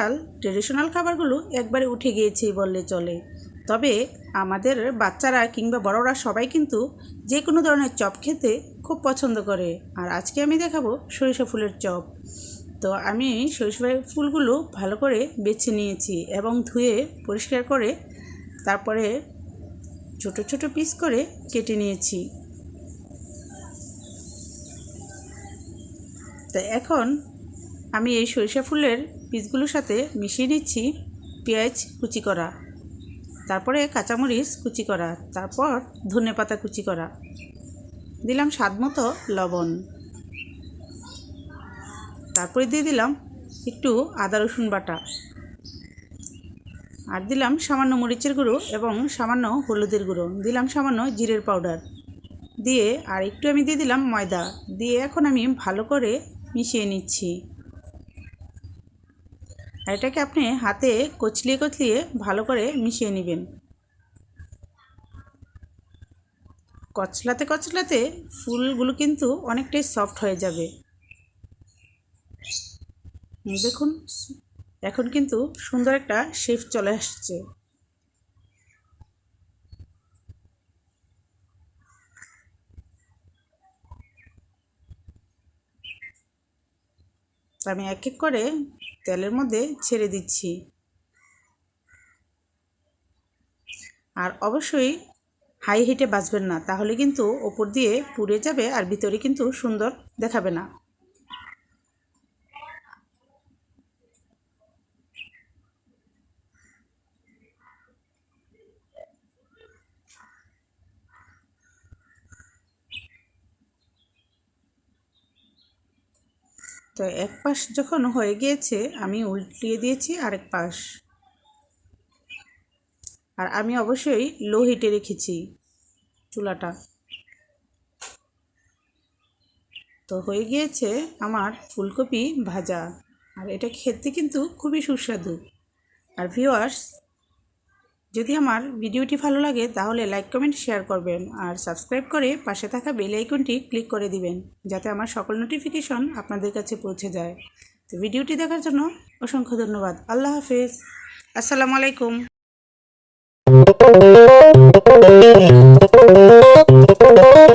আজকাল ট্রেডিশনাল খাবারগুলো একবারে উঠে গিয়েছে বললে চলে। তবে আমাদের বাচ্চারা কিংবা বড়রা সবাই কিন্তু যে কোনো ধরনের চপ খেতে খুব পছন্দ করে। আর আজকে আমি দেখাবো সরিষা ফুলের চপ। তো আমি সরিষা ফুলগুলো ভালো করে বেছে নিয়েছি এবং ধুয়ে পরিষ্কার করে তারপরে ছোট ছোট পিস করে কেটে নিয়েছি। তো এখন আমি এই সরিষা ফুলের পিসগুলোর সাথে মিশিয়ে নিচ্ছি পেঁয়াজ কুচি করা, তারপরে কাঁচামরিচ কুচি করা, তারপর ধনেপাতা কুচি করা, দিলাম স্বাদ মতো লবণ, তারপরে দিয়ে দিলাম একটু আদা রসুন বাটা, আর দিলাম সামান্য মরিচের গুঁড়ো এবং সামান্য হলুদের গুঁড়ো, দিলাম সামান্য জিরের পাউডার দিয়ে আর একটু আমি দিয়ে দিলাম ময়দা দিয়ে এখন আমি ভালো করে মিশিয়ে নিচ্ছি। আর এটাকে আপনি হাতে কচলিয়ে কচলিয়ে ভালো করে মিশিয়ে নেবেন। কচলাতে কচলাতে ফুলগুলো কিন্তু অনেকটাই সফট হয়ে যাবে। দেখুন এখন কিন্তু সুন্দর একটা শেপ চলে আসছে। আমি এক এক করে তেলের মধ্যে ছেড়ে দিচ্ছি। আর অবশ্যই হাই হিটে ভাজবেন না, তাহলে কিন্তু ওপর দিয়ে পুড়ে যাবে আর ভিতরে কিন্তু সুন্দর দেখাবে না। তো এক পাশ যখন হয়ে গিয়েছে আমি উল্টিয়ে দিয়েছি আরেক পাশ। আর আমি অবশ্যই লো হিটে রেখেছি চুলাটা। তো হয়ে গিয়েছে আমার ফুলকপি ভাজা, আর এটা খেতে কিন্তু খুবই সুস্বাদু। আর ভিউয়ার্স, যদি আমার ভিডিওটি ভালো লাগে তাহলে লাইক কমেন্ট শেয়ার করবেন আর সাবস্ক্রাইব করে পাশে থাকা বেল আইকনটি ক্লিক করে দিবেন যাতে আমার সকল নোটিফিকেশন আপনাদের কাছে পৌঁছে যায়। তো ভিডিওটি দেখার জন্য অসংখ্য ধন্যবাদ। আল্লাহ হাফেজ। আসসালামু আলাইকুম।